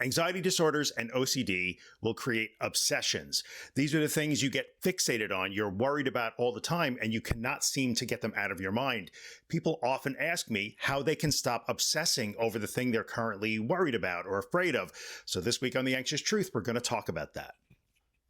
Anxiety disorders and OCD will create obsessions. These are the things you get fixated on, you're worried about all the time, and you cannot seem to get them out of your mind. People often ask me how they can stop obsessing over the thing they're currently worried about or afraid of. So this week on The Anxious Truth, we're going to talk about that.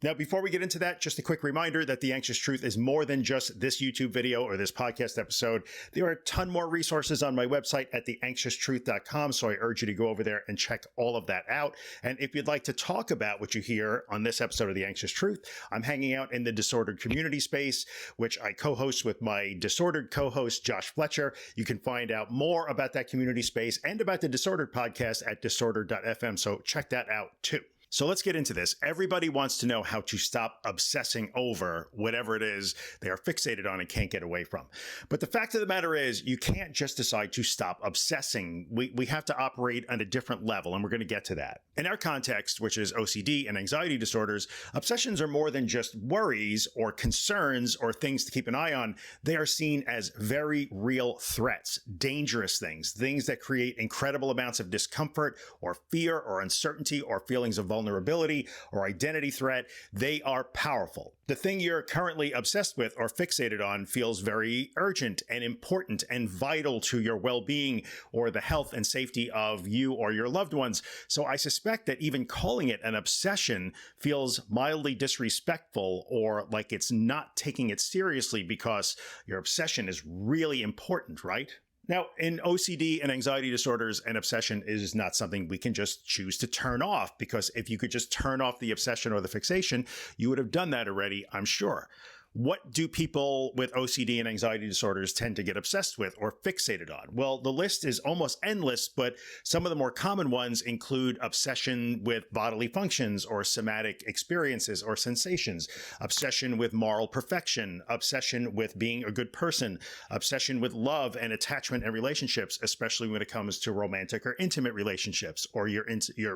Now, before we get into that, just a quick reminder that The Anxious Truth is more than just this YouTube video or this podcast episode. There are a ton more resources on my website at theanxioustruth.com, so I urge you to go over there and check all of that out. And if you'd like to talk about what you hear on this episode of The Anxious Truth, I'm hanging out in the Disordered Community Space, which I co-host with my Disordered co-host, Josh Fletcher. You can find out more about that community space and about the Disordered podcast at disordered.fm, so check that out too. So let's get into this. Everybody wants to know how to stop obsessing over whatever it is they are fixated on and can't get away from. But the fact of the matter is, you can't just decide to stop obsessing. We have to operate on a different level, and we're going to get to that. In our context, which is OCD and anxiety disorders, obsessions are more than just worries or concerns or things to keep an eye on. They are seen as very real threats, dangerous things that create incredible amounts of discomfort or fear or uncertainty or feelings of vulnerability or identity threat. They are powerful. The thing you're currently obsessed with or fixated on feels very urgent and important and vital to your well-being or the health and safety of you or your loved ones. So I suspect that even calling it an obsession feels mildly disrespectful or like it's not taking it seriously because your obsession is really important, right? Now, in OCD and anxiety disorders, an obsession is not something we can just choose to turn off, because if you could just turn off the obsession or the fixation, you would have done that already, I'm sure. What do people with OCD and anxiety disorders tend to get obsessed with or fixated on? Well, the list is almost endless, but some of the more common ones include obsession with bodily functions or somatic experiences or sensations, obsession with moral perfection, obsession with being a good person, obsession with love and attachment and relationships, especially when it comes to romantic or intimate relationships, or your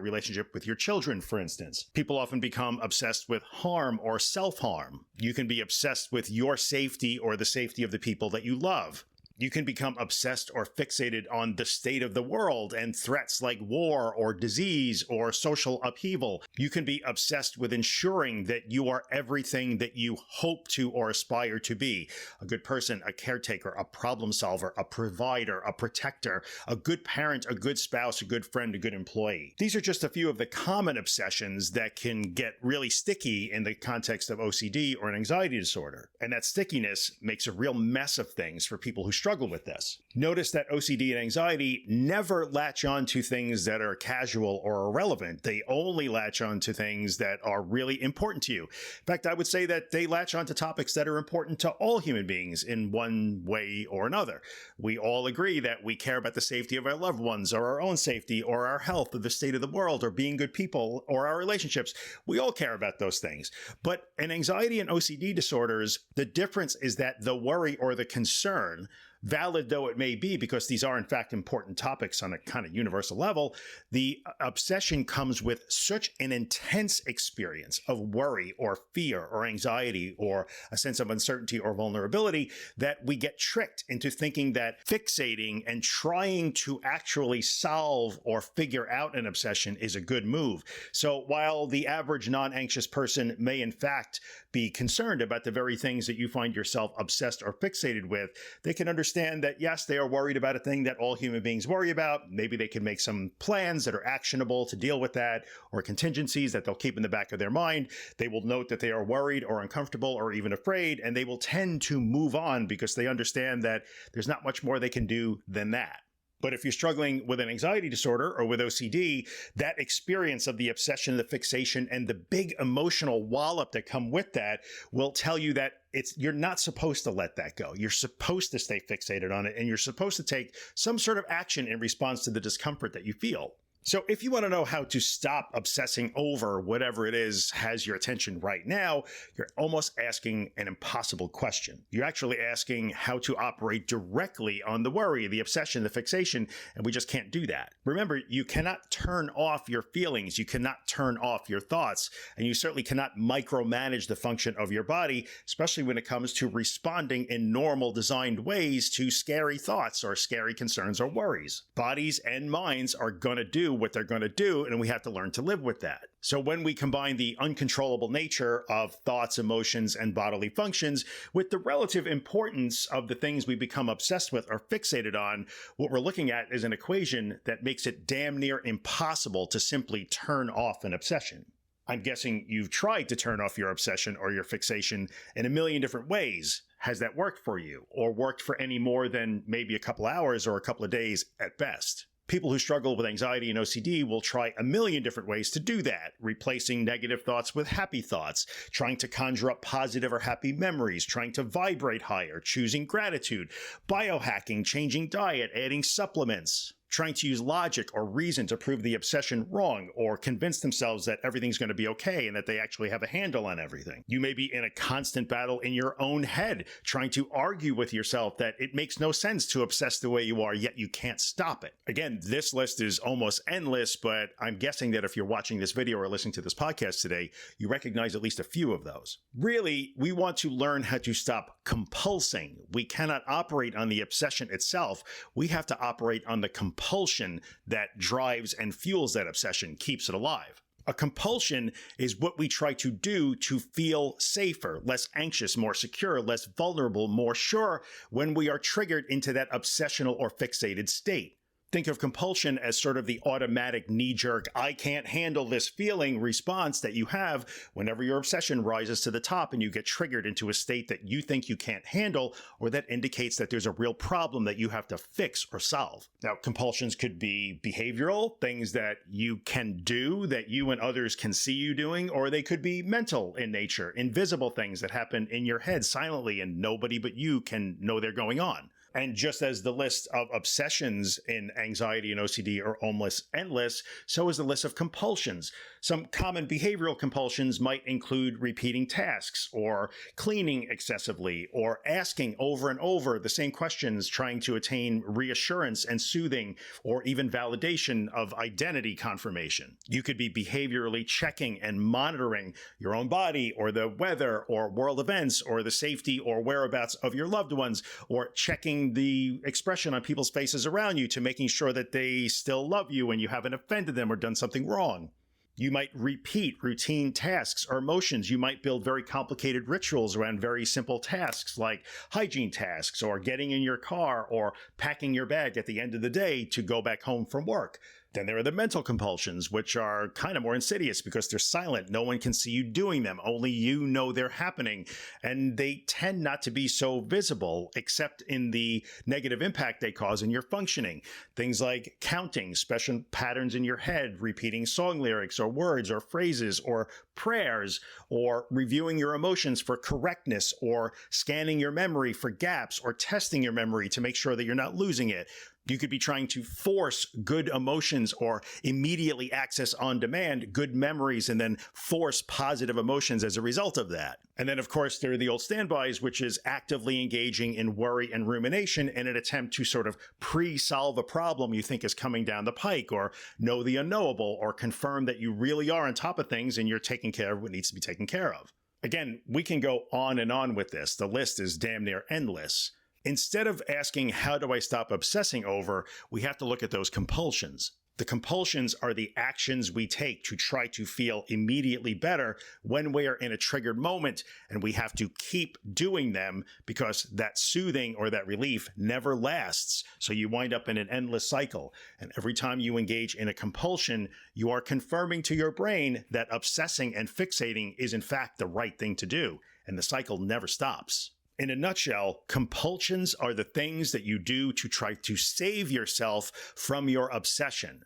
relationship with your children, for instance. People often become obsessed with harm or self-harm. You can be obsessed with your safety or the safety of the people that you love. You can become obsessed or fixated on the state of the world and threats like war or disease or social upheaval. You can be obsessed with ensuring that you are everything that you hope to or aspire to be. A good person, a caretaker, a problem solver, a provider, a protector, a good parent, a good spouse, a good friend, a good employee. These are just a few of the common obsessions that can get really sticky in the context of OCD or an anxiety disorder. And that stickiness makes a real mess of things for people who struggle with this. Notice that OCD and anxiety never latch on to things that are casual or irrelevant. They only latch on to things that are really important to you. In fact, I would say that they latch on to topics that are important to all human beings in one way or another. We all agree that we care about the safety of our loved ones or our own safety or our health or the state of the world or being good people or our relationships. We all care about those things. But in anxiety and OCD disorders, the difference is that the worry or the concern, valid though it may be, because these are in fact important topics on a kind of universal level, the obsession comes with such an intense experience of worry or fear or anxiety or a sense of uncertainty or vulnerability that we get tricked into thinking that fixating and trying to actually solve or figure out an obsession is a good move. So while the average non-anxious person may in fact be concerned about the very things that you find yourself obsessed or fixated with, they can understand that, yes, they are worried about a thing that all human beings worry about. Maybe they can make some plans that are actionable to deal with that, or contingencies that they'll keep in the back of their mind. They will note that they are worried or uncomfortable or even afraid, and they will tend to move on because they understand that there's not much more they can do than that. But if you're struggling with an anxiety disorder or with OCD, that experience of the obsession, the fixation, and the big emotional wallop that come with that will tell you that you're not supposed to let that go. You're supposed to stay fixated on it, and you're supposed to take some sort of action in response to the discomfort that you feel. So if you want to know how to stop obsessing over whatever it is has your attention right now, you're almost asking an impossible question. You're actually asking how to operate directly on the worry, the obsession, the fixation, and we just can't do that. Remember, you cannot turn off your feelings, you cannot turn off your thoughts, and you certainly cannot micromanage the function of your body, especially when it comes to responding in normal designed ways to scary thoughts or scary concerns or worries. Bodies and minds are going to do what they're going to do, and we have to learn to live with that. So when we combine the uncontrollable nature of thoughts, emotions, and bodily functions with the relative importance of the things we become obsessed with or fixated on, what we're looking at is an equation that makes it damn near impossible to simply turn off an obsession. I'm guessing you've tried to turn off your obsession or your fixation in a million different ways. Has that worked for you, or worked for any more than maybe a couple hours or a couple of days at best? People who struggle with anxiety and OCD will try a million different ways to do that, replacing negative thoughts with happy thoughts, trying to conjure up positive or happy memories, trying to vibrate higher, choosing gratitude, biohacking, changing diet, adding supplements, trying to use logic or reason to prove the obsession wrong or convince themselves that everything's going to be okay and that they actually have a handle on everything. You may be in a constant battle in your own head, trying to argue with yourself that it makes no sense to obsess the way you are, yet you can't stop it. Again, this list is almost endless, but I'm guessing that if you're watching this video or listening to this podcast today, you recognize at least a few of those. Really, we want to learn how to stop compulsing. We cannot operate on the obsession itself. We have to operate on the compulsion that drives and fuels that obsession, keeps it alive. A compulsion is what we try to do to feel safer, less anxious, more secure, less vulnerable, more sure when we are triggered into that obsessional or fixated state. Think of compulsion as sort of the automatic knee-jerk, I can't handle this feeling response that you have whenever your obsession rises to the top and you get triggered into a state that you think you can't handle, or that indicates that there's a real problem that you have to fix or solve. Now, compulsions could be behavioral, things that you can do that you and others can see you doing, or they could be mental in nature, invisible things that happen in your head silently and nobody but you can know they're going on. And just as the list of obsessions in anxiety and OCD are almost endless, so is the list of compulsions. Some common behavioral compulsions might include repeating tasks, or cleaning excessively, or asking over and over the same questions, trying to attain reassurance and soothing, or even validation of identity confirmation. You could be behaviorally checking and monitoring your own body, or the weather, or world events, or the safety or whereabouts of your loved ones, or checking the expression on people's faces around you to making sure that they still love you and you haven't offended them or done something wrong. You might repeat routine tasks or motions. You might build very complicated rituals around very simple tasks like hygiene tasks, or getting in your car, or packing your bag at the end of the day to go back home from work. Then there are the mental compulsions, which are kind of more insidious because they're silent. No one can see you doing them. Only you know they're happening. And they tend not to be so visible, except in the negative impact they cause in your functioning. Things like counting, special patterns in your head, repeating song lyrics or words or phrases or prayers, or reviewing your emotions for correctness, or scanning your memory for gaps, or testing your memory to make sure that you're not losing it. You could be trying to force good emotions or immediately access on demand good memories and then force positive emotions as a result of that. And then, of course, there are the old standbys, which is actively engaging in worry and rumination in an attempt to sort of pre-solve a problem you think is coming down the pike, or know the unknowable, or confirm that you really are on top of things and you're taking care of what needs to be taken care of. Again, we can go on and on with this. The list is damn near endless. Instead of asking, how do I stop obsessing over, we have to look at those compulsions. The compulsions are the actions we take to try to feel immediately better when we are in a triggered moment, and we have to keep doing them because that soothing or that relief never lasts. So you wind up in an endless cycle. And every time you engage in a compulsion, you are confirming to your brain that obsessing and fixating is in fact the right thing to do, and the cycle never stops. In a nutshell, compulsions are the things that you do to try to save yourself from your obsession.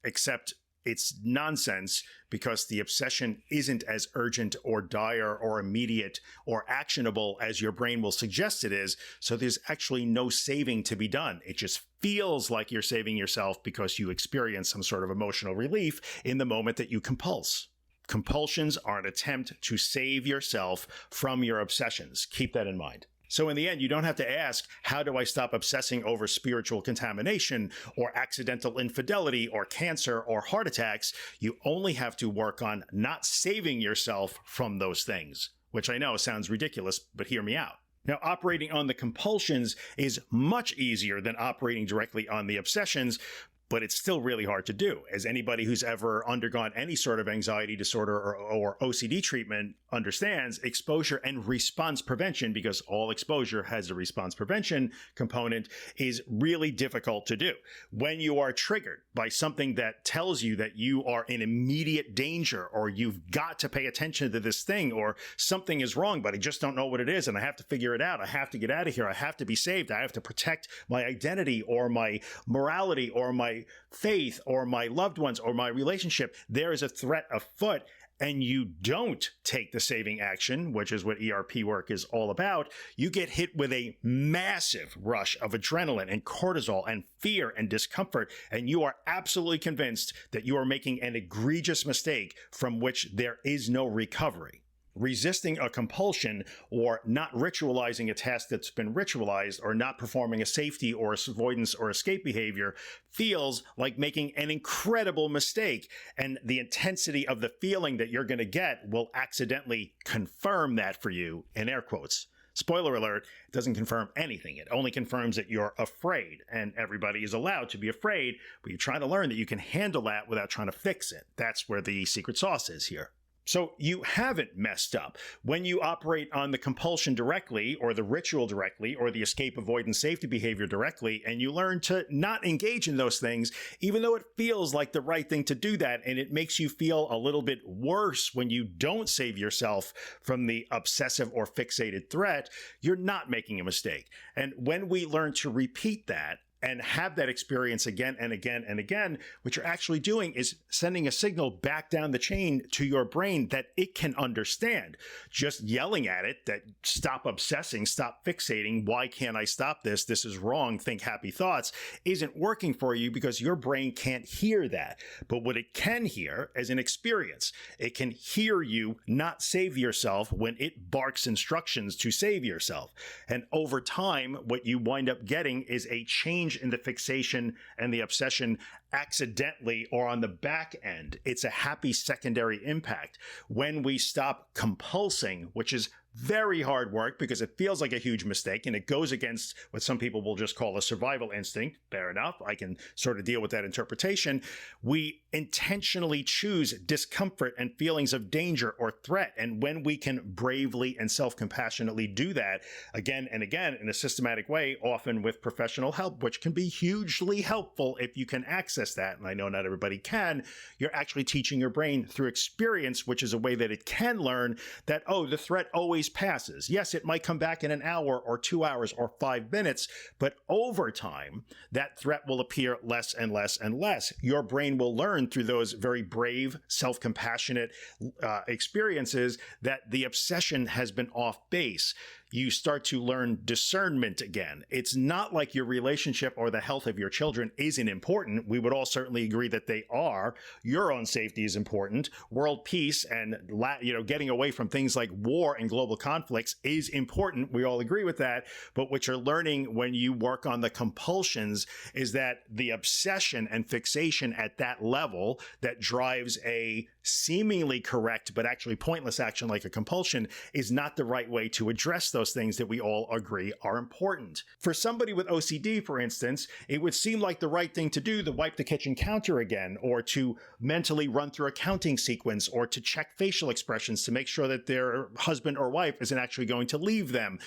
Except it's nonsense, because the obsession isn't as urgent or dire or immediate or actionable as your brain will suggest it is, so there's actually no saving to be done. It just feels like you're saving yourself because you experience some sort of emotional relief in the moment that you compulse. Compulsions are an attempt to save yourself from your obsessions. Keep that in mind. So in the end, you don't have to ask, how do I stop obsessing over spiritual contamination or accidental infidelity or cancer or heart attacks? You only have to work on not saving yourself from those things, which I know sounds ridiculous, but hear me out. Now, operating on the compulsions is much easier than operating directly on the obsessions, but it's still really hard to do. As anybody who's ever undergone any sort of anxiety disorder or OCD treatment understands, exposure and response prevention, because all exposure has a response prevention component, is really difficult to do. When you are triggered by something that tells you that you are in immediate danger, or you've got to pay attention to this thing, or something is wrong, but I just don't know what it is and I have to figure it out. I have to get out of here. I have to be saved. I have to protect my identity or my morality or my faith or my loved ones or my relationship. There is a threat afoot, and you don't take the saving action, which is what ERP work is all about, you get hit with a massive rush of adrenaline and cortisol and fear and discomfort, and you are absolutely convinced that you are making an egregious mistake from which there is no recovery. Resisting a compulsion, or not ritualizing a task that's been ritualized, or not performing a safety or avoidance or escape behavior, feels like making an incredible mistake. And the intensity of the feeling that you're going to get will accidentally confirm that for you, in air quotes. Spoiler alert, it doesn't confirm anything. It only confirms that you're afraid, and everybody is allowed to be afraid, but you're trying to learn that you can handle that without trying to fix it. That's where the secret sauce is here. So you haven't messed up. When you operate on the compulsion directly, or the ritual directly, or the escape, avoidance, safety behavior directly, and you learn to not engage in those things, even though it feels like the right thing to do that, and it makes you feel a little bit worse when you don't save yourself from the obsessive or fixated threat, you're not making a mistake. And when we learn to repeat that, and have that experience again and again and again, what you're actually doing is sending a signal back down the chain to your brain that it can understand. Just yelling at it that stop obsessing, stop fixating, why can't I stop this? This is wrong, think happy thoughts, isn't working for you, because your brain can't hear that. But what it can hear is an experience. It can hear you not save yourself when it barks instructions to save yourself. And over time, what you wind up getting is a change in the fixation and the obsession accidentally or on the back end. It's a happy secondary impact. When we stop compulsing, which is very hard work because it feels like a huge mistake and it goes against what some people will just call a survival instinct. Fair enough. I can sort of deal with that interpretation. We intentionally choose discomfort and feelings of danger or threat. And when we can bravely and self-compassionately do that again and again in a systematic way, often with professional help, which can be hugely helpful if you can access that, and I know not everybody can, you're actually teaching your brain through experience, which is a way that it can learn that, oh, the threat always passes. Yes, it might come back in an hour or 2 hours or 5 minutes, but over time, that threat will appear less and less and less. Your brain will learn through those very brave, self-compassionate experiences that the obsession has been off base. You start to learn discernment again. It's not like your relationship or the health of your children isn't important. We would all certainly agree that they are. Your own safety is important. World peace and getting away from things like war and global conflicts is important. We all agree with that. But what you're learning when you work on the compulsions is that the obsession and fixation at that level that drives a seemingly correct but actually pointless action like a compulsion is not the right way to address those things that we all agree are important. For somebody with OCD, for instance, it would seem like the right thing to do to wipe the kitchen counter again, or to mentally run through a counting sequence, or to check facial expressions to make sure that their husband or wife isn't actually going to leave them,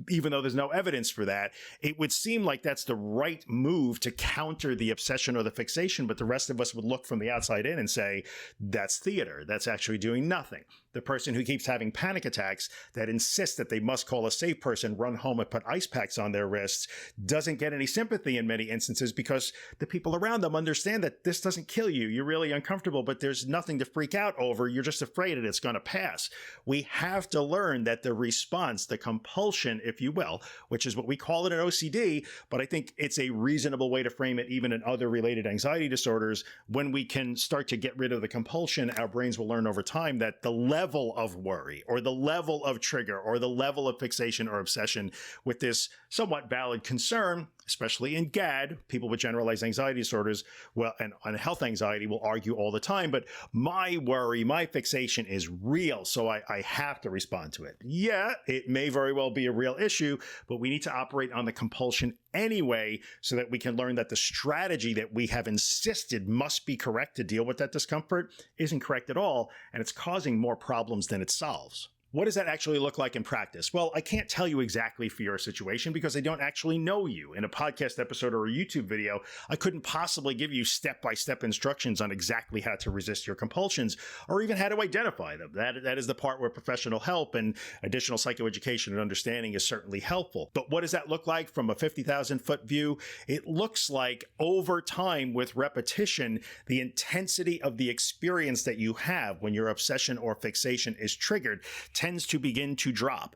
even though there's no evidence for that. It would seem like that's the right move to counter the obsession or the fixation, but the rest of us would look from the outside in and say, that's theater. That's actually doing nothing. The person who keeps having panic attacks that insists that they must call a safe person, run home and put ice packs on their wrists, doesn't get any sympathy in many instances because the people around them understand that this doesn't kill you. You're really uncomfortable, but there's nothing to freak out over. You're just afraid that it's going to pass. We have to learn that the response, the compulsion, if you will, which is what we call it in OCD, but I think it's a reasonable way to frame it even in other related anxiety disorders. When we can start to get rid of the compulsion, our brains will learn over time that the level of worry or the level of trigger or the level of fixation or obsession with this somewhat valid concern especially in GAD, people with generalized anxiety disorders, well, and on health anxiety will argue all the time, but my worry, my fixation is real, so I have to respond to it. Yeah, it may very well be a real issue, but we need to operate on the compulsion anyway so that we can learn that the strategy that we have insisted must be correct to deal with that discomfort isn't correct at all, and it's causing more problems than it solves. What does that actually look like in practice? Well, I can't tell you exactly for your situation because I don't actually know you. In a podcast episode or a YouTube video, I couldn't possibly give you step-by-step instructions on exactly how to resist your compulsions or even how to identify them. That is the part where professional help and additional psychoeducation and understanding is certainly helpful. But what does that look like from a 50,000-foot view? It looks like over time with repetition, the intensity of the experience that you have when your obsession or fixation is triggered tends to begin to drop.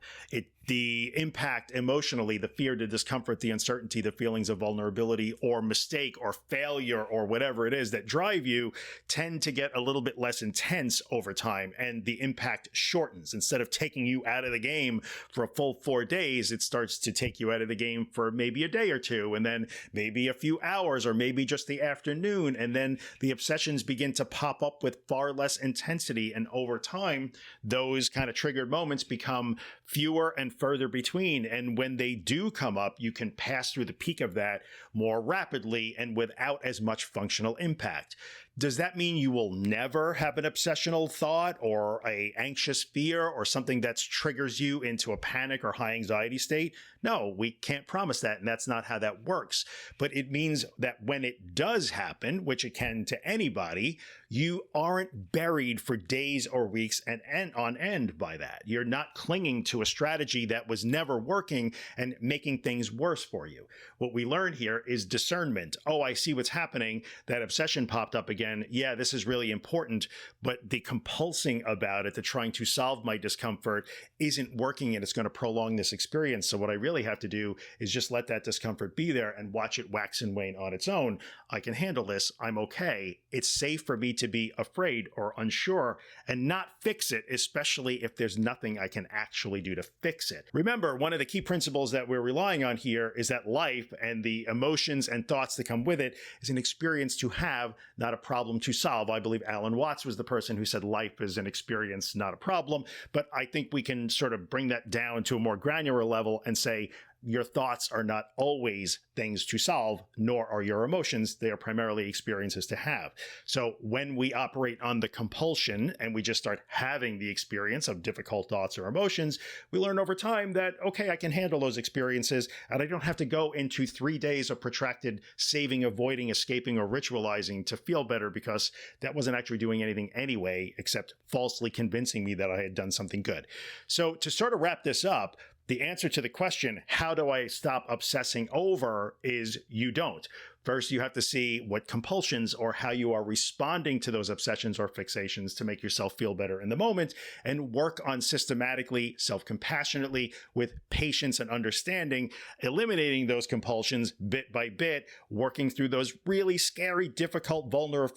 The impact emotionally, the fear, the discomfort, the uncertainty, the feelings of vulnerability or mistake or failure or whatever it is that drive you tend to get a little bit less intense over time, and the impact shortens. Instead of taking you out of the game for a full 4 days, it starts to take you out of the game for maybe a day or two, and then maybe a few hours, or maybe just the afternoon, and then the obsessions begin to pop up with far less intensity, and over time, those kind of triggered moments become fewer and further between. And when they do come up, you can pass through the peak of that more rapidly and without as much functional impact. Does that mean you will never have an obsessional thought or a anxious fear or something that triggers you into a panic or high anxiety state? No, we can't promise that, and that's not how that works. But it means that when it does happen, which it can to anybody, you aren't buried for days or weeks and on end by that. You're not clinging to a strategy that was never working and making things worse for you. What we learn here is discernment. Oh, I see what's happening. That obsession popped up again. Yeah, this is really important, but the compulsing about it, the trying to solve my discomfort, isn't working, and it's going to prolong this experience. So what I really have to do is just let that discomfort be there and watch it wax and wane on its own. I can handle this. I'm okay. It's safe for me to be afraid or unsure and not fix it, especially if there's nothing I can actually do to fix it. Remember, one of the key principles that we're relying on here is that life and the emotions and thoughts that come with it is an experience to have, not a problem to solve. I believe Alan Watts was the person who said life is an experience, not a problem. But I think we can sort of bring that down to a more granular level and say, your thoughts are not always things to solve, nor are your emotions. They are primarily experiences to have. So when we operate on the compulsion and we just start having the experience of difficult thoughts or emotions, we learn over time that, okay, I can handle those experiences, and I don't have to go into 3 days of protracted saving, avoiding, escaping, or ritualizing to feel better, because that wasn't actually doing anything anyway, except falsely convincing me that I had done something good. So to sort of wrap this up, the answer to the question, how do I stop obsessing over, is you don't. First, you have to see what compulsions or how you are responding to those obsessions or fixations to make yourself feel better in the moment, and work on systematically, self-compassionately, with patience and understanding, eliminating those compulsions bit by bit, working through those really scary, difficult, vulnerable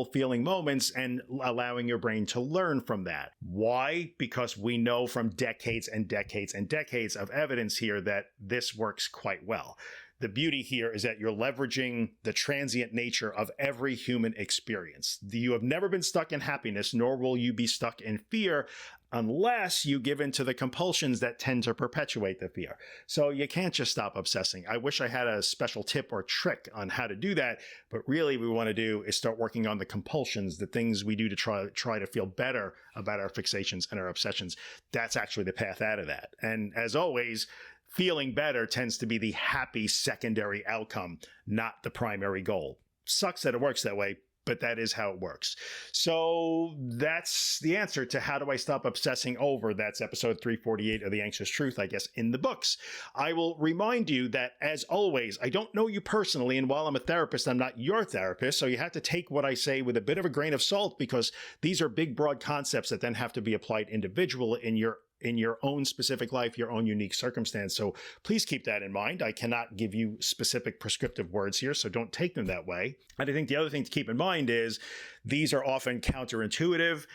feeling moments, and allowing your brain to learn from that. Why? Because we know from decades and decades and decades of evidence here that this works quite well. The beauty here is that you're leveraging the transient nature of every human experience. You have never been stuck in happiness, nor will you be stuck in fear unless you give in to the compulsions that tend to perpetuate the fear. So you can't just stop obsessing. I wish I had a special tip or trick on how to do that, but really what we want to do is start working on the compulsions, the things we do to try to feel better about our fixations and our obsessions. That's actually the path out of that. And as always, feeling better tends to be the happy secondary outcome, not the primary goal. Sucks that it works that way, but that is how it works. So that's the answer to how do I stop obsessing over. That's episode 348 of The Anxious Truth, I guess, in the books. I will remind you that, as always, I don't know you personally, and while I'm a therapist, I'm not your therapist, so you have to take what I say with a bit of a grain of salt, because these are big, broad concepts that then have to be applied individually in your own specific life, your own unique circumstance. So please keep that in mind. I cannot give you specific prescriptive words here, so don't take them that way. And I think the other thing to keep in mind is These are often counterintuitive.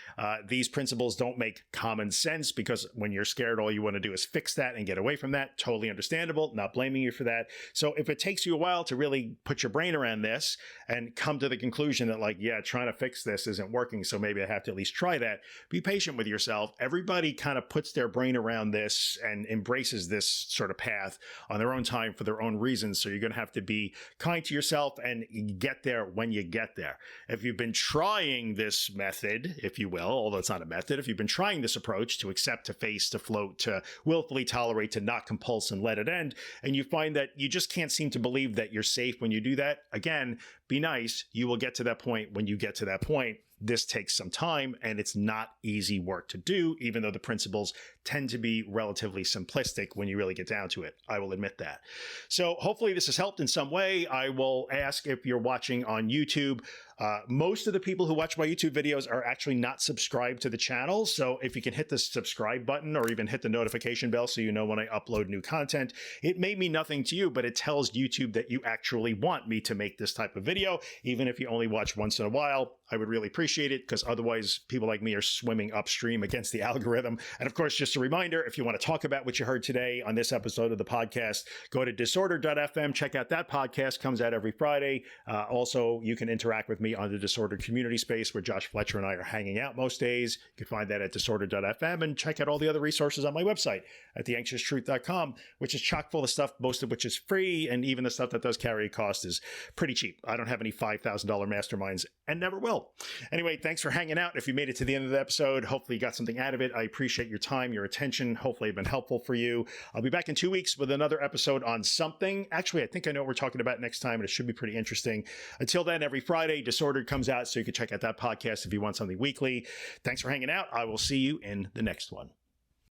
These principles don't make common sense because when you're scared, all you want to do is fix that and get away from that. Totally understandable. Not blaming you for that. So if it takes you a while to really put your brain around this and come to the conclusion that like, yeah, trying to fix this isn't working, so maybe I have to at least try that, be patient with yourself. Everybody kind of puts their brain around this and embraces this sort of path on their own time for their own reasons. So you're going to have to be kind to yourself and get there when you get there. If you've been trying this method, if you will, although it's not a method, if you've been trying this approach to accept, to face, to float, to willfully tolerate, to not compulse and let it end, and you find that you just can't seem to believe that you're safe when you do that, again, be nice. You will get to that point when you get to that point. This takes some time and it's not easy work to do, even though the principles tend to be relatively simplistic when you really get down to it. I will admit that. So hopefully this has helped in some way. I will ask if you're watching on YouTube. Most of the people who watch my YouTube videos are actually not subscribed to the channel. So if you can hit the subscribe button or even hit the notification bell so you know when I upload new content, it may mean nothing to you, but it tells YouTube that you actually want me to make this type of video. Even if you only watch once in a while, I would really appreciate it because otherwise people like me are swimming upstream against the algorithm. And of course, just a reminder, if you want to talk about what you heard today on this episode of the podcast, go to disorder.fm, check out that podcast, comes out every Friday. Also, you can interact with me on the Disordered community space where Josh Fletcher and I are hanging out most days. You can find that at disorder.fm and check out all the other resources on my website at theanxioustruth.com, which is chock full of stuff, most of which is free, and even the stuff that does carry a cost is pretty cheap. I don't have any $5,000 masterminds and never will. Anyway, thanks for hanging out. If you made it to the end of the episode, hopefully you got something out of it. I appreciate your time, your attention. Hopefully it's been helpful for you. I'll be back in 2 weeks with another episode on something. Actually, I think I know what we're talking about next time, and it should be pretty interesting. Until then, every Friday, Disordered comes out, so you can check out that podcast if you want something weekly. Thanks for hanging out. I will see you in the next one.